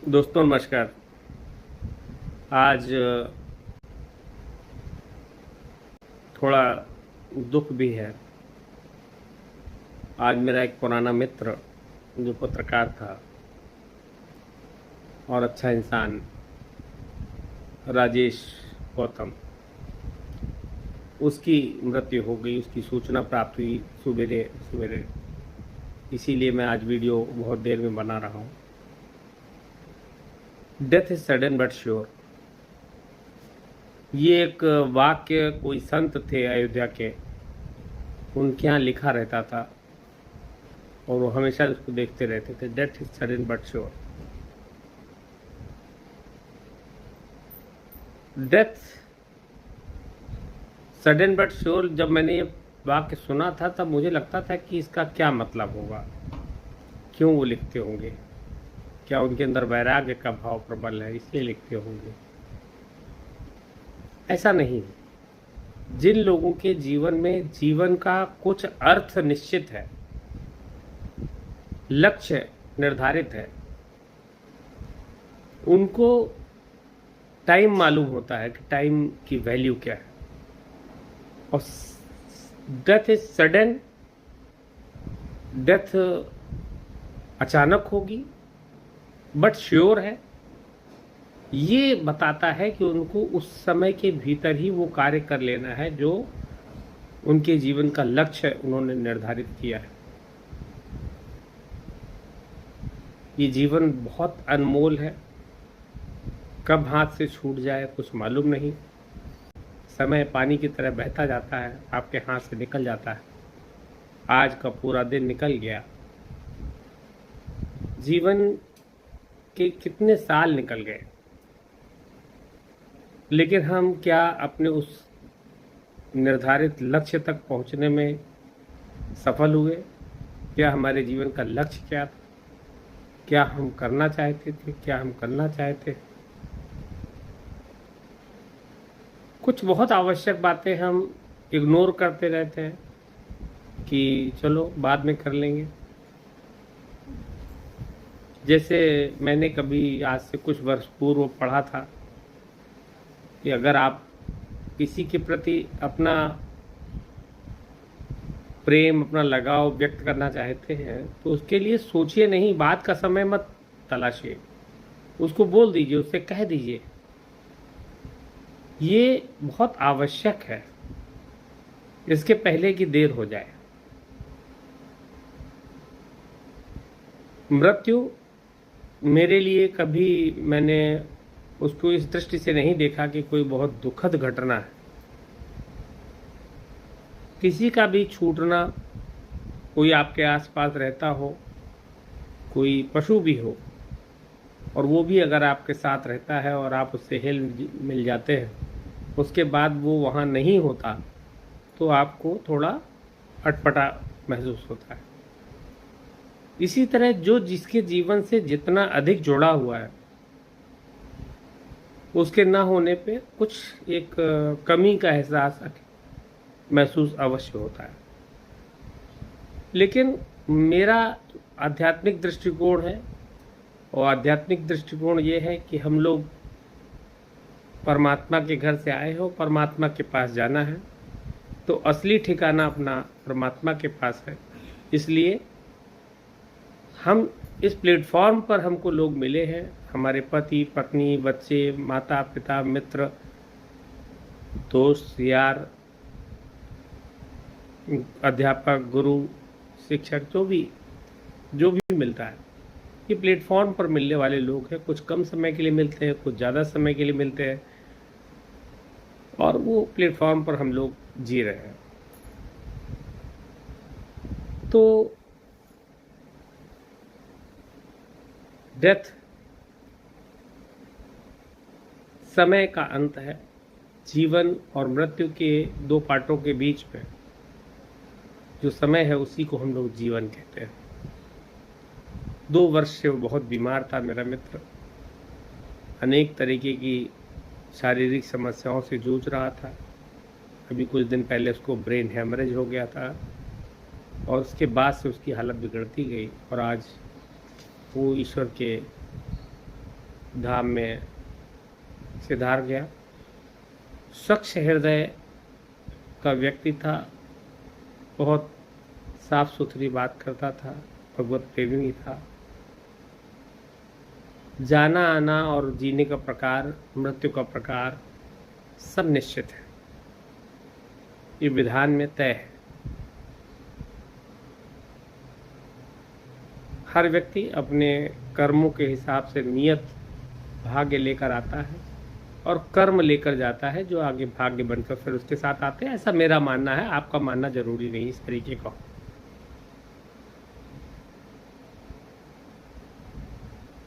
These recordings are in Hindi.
दोस्तों नमस्कार। आज थोड़ा दुख भी है। आज मेरा एक पुराना मित्र जो पत्रकार था और अच्छा इंसान, राजेश गौतम, उसकी मृत्यु हो गई। उसकी सूचना प्राप्त हुई सवेरे सवेरे। इसीलिए मैं आज वीडियो बहुत देर में बना रहा हूँ। Death is sudden but sure. ये एक वाक्य कोई संत थे अयोध्या के, उनके यहाँ लिखा रहता था और वो हमेशा उसको देखते रहते थे। Death is sudden but sure. Death sudden but sure, जब मैंने ये वाक्य सुना था तब मुझे लगता था कि इसका क्या मतलब होगा, क्यों वो लिखते होंगे, क्या उनके अंदर वैराग्य का भाव प्रबल है इसलिए लिखते होंगे। ऐसा नहीं। जिन लोगों के जीवन में जीवन का कुछ अर्थ निश्चित है, लक्ष्य निर्धारित है, उनको टाइम मालूम होता है कि टाइम की वैल्यू क्या है। और डेथ इज सडन, डेथ अचानक होगी बट श्योर है। ये बताता है कि उनको उस समय के भीतर ही वो कार्य कर लेना है जो उनके जीवन का लक्ष्य उन्होंने निर्धारित किया है। ये जीवन बहुत अनमोल है, कब हाथ से छूट जाए कुछ मालूम नहीं। समय पानी की तरह बहता जाता है, आपके हाथ से निकल जाता है। आज का पूरा दिन निकल गया, जीवन के कितने साल निकल गए, लेकिन हम क्या अपने उस निर्धारित लक्ष्य तक पहुंचने में सफल हुए? क्या हमारे जीवन का लक्ष्य क्या था? क्या हम करना चाहते थे? क्या हम करना चाहते? कुछ बहुत आवश्यक बातें हम इग्नोर करते रहते हैं कि चलो बाद में कर लेंगे। जैसे मैंने कभी आज से कुछ वर्ष पूर्व पढ़ा था कि अगर आप किसी के प्रति अपना प्रेम, अपना लगाव व्यक्त करना चाहते हैं तो उसके लिए सोचिए नहीं, बात का समय मत तलाशिए, उसको बोल दीजिए, उससे कह दीजिए। ये बहुत आवश्यक है, इसके पहले कि देर हो जाए। मृत्यु मेरे लिए कभी मैंने उसको इस दृष्टि से नहीं देखा कि कोई बहुत दुखद घटना है। किसी का भी छूटना, कोई आपके आसपास रहता हो, कोई पशु भी हो, और वो भी अगर आपके साथ रहता है और आप उससे हिल मिल जाते हैं, उसके बाद वो वहाँ नहीं होता तो आपको थोड़ा अटपटा महसूस होता है। इसी तरह जो जिसके जीवन से जितना अधिक जुड़ा हुआ है, उसके ना होने पे कुछ एक कमी का एहसास महसूस अवश्य होता है। लेकिन मेरा आध्यात्मिक दृष्टिकोण है, और आध्यात्मिक दृष्टिकोण ये है कि हम लोग परमात्मा के घर से आए हो, परमात्मा के पास जाना है, तो असली ठिकाना अपना परमात्मा के पास है। इसलिए हम इस प्लेटफॉर्म पर हमको लोग मिले हैं, हमारे पति पत्नी, बच्चे, माता पिता, मित्र, दोस्त, यार, अध्यापक, गुरु, शिक्षक, जो भी मिलता है, ये प्लेटफॉर्म पर मिलने वाले लोग हैं। कुछ कम समय के लिए मिलते हैं, कुछ ज़्यादा समय के लिए मिलते हैं, और वो प्लेटफॉर्म पर हम लोग जी रहे हैं। तो डेथ समय का अंत है। जीवन और मृत्यु के दो पार्टों के बीच में जो समय है उसी को हम लोग जीवन कहते हैं। 2 वर्ष से वो बहुत बीमार था मेरा मित्र, अनेक तरीके की शारीरिक समस्याओं से जूझ रहा था। अभी कुछ दिन पहले उसको ब्रेन हेमरेज हो गया था और उसके बाद से उसकी हालत बिगड़ती गई, और आज वो ईश्वर के धाम में सिधार गया। स्वच्छ हृदय का व्यक्ति था, बहुत साफ सुथरी बात करता था, भगवत प्रेमी था। जाना आना और जीने का प्रकार, मृत्यु का प्रकार सब निश्चित है, ये विधान में तय है। हर व्यक्ति अपने कर्मों के हिसाब से नियत भाग्य लेकर आता है और कर्म लेकर जाता है जो आगे भाग्य बनकर फिर उसके साथ आते हैं। ऐसा मेरा मानना है, आपका मानना जरूरी नहीं इस तरीके का।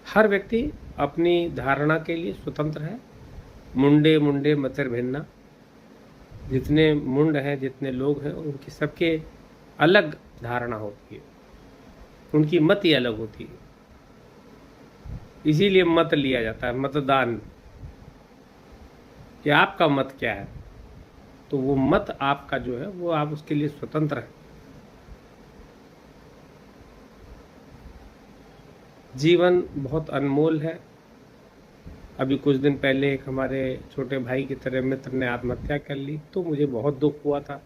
हर व्यक्ति अपनी धारणा के लिए स्वतंत्र है। मुंडे मुंडे मतिर भिन्ना, जितने मुंड हैं, जितने लोग हैं, उनकी सबके अलग धारणा होती है, उनकी मत ही अलग होती है। इसीलिए मत लिया जाता है, मतदान, कि आपका मत क्या है। तो वो मत आपका जो है वो आप उसके लिए स्वतंत्र है। जीवन बहुत अनमोल है। अभी कुछ दिन पहले एक हमारे छोटे भाई की तरह मित्र ने आत्महत्या कर ली, तो मुझे बहुत दुख हुआ था।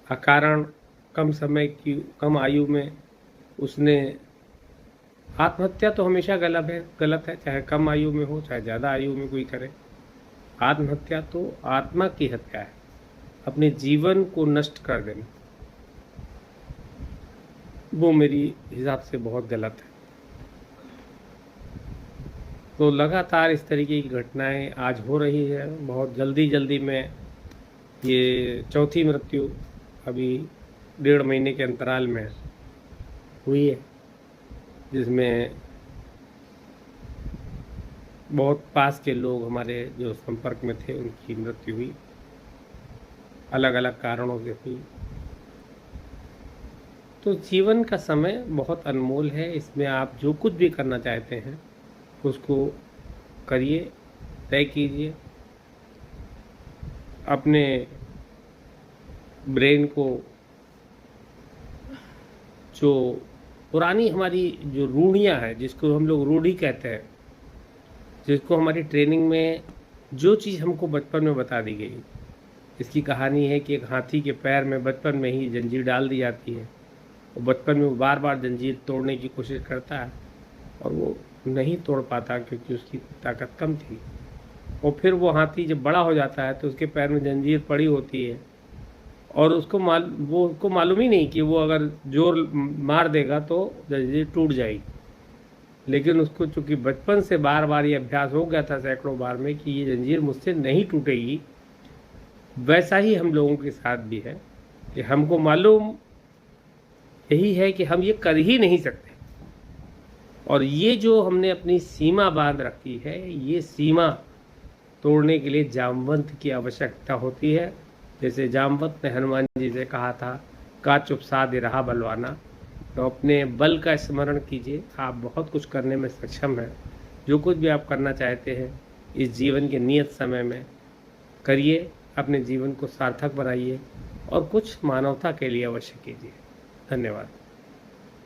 अकारण कम आयु में उसने आत्महत्या, तो हमेशा गलत है, चाहे कम आयु में हो चाहे ज़्यादा आयु में कोई करे। आत्महत्या तो आत्मा की हत्या है, अपने जीवन को नष्ट कर देना, वो मेरी हिसाब से बहुत गलत है। तो लगातार इस तरीके की घटनाएं आज हो रही है। बहुत जल्दी में ये चौथी मृत्यु अभी 1.5 महीने के अंतराल में हुई है, जिसमें बहुत पास के लोग हमारे जो संपर्क में थे उनकी मृत्यु हुई, अलग अलग कारणों से हुई। तो जीवन का समय बहुत अनमोल है, इसमें आप जो कुछ भी करना चाहते हैं उसको करिए, तय कीजिए। अपने ब्रेन को, जो पुरानी हमारी जो रूढ़ियाँ हैं, जिसको हम लोग रूढ़ी कहते हैं, जिसको हमारी ट्रेनिंग में जो चीज़ हमको बचपन में बता दी गई। इसकी कहानी है कि एक हाथी के पैर में बचपन में ही जंजीर डाल दी जाती है और बचपन में वो बार बार जंजीर तोड़ने की कोशिश करता है और वो नहीं तोड़ पाता क्योंकि उसकी ताकत कम थी। और फिर वो हाथी जब बड़ा हो जाता है तो उसके पैर में जंजीर पड़ी होती है और उसको मालूम ही नहीं कि वो अगर जोर मार देगा तो जंजीर टूट जाएगी। लेकिन उसको चूँकि बचपन से बार बार ये अभ्यास हो गया था सैकड़ों बार में कि ये जंजीर मुझसे नहीं टूटेगी, वैसा ही हम लोगों के साथ भी है कि हमको मालूम यही है कि हम ये कर ही नहीं सकते। और ये जो हमने अपनी सीमा बांध रखी है, ये सीमा तोड़ने के लिए जामवंत की आवश्यकता होती है। जैसे जामवंत ने हनुमान जी से कहा था, का चुप साध रहा बलवाना। तो अपने बल का स्मरण कीजिए, आप बहुत कुछ करने में सक्षम हैं। जो कुछ भी आप करना चाहते हैं इस जीवन के नियत समय में करिए, अपने जीवन को सार्थक बनाइए और कुछ मानवता के लिए अवश्य कीजिए। धन्यवाद।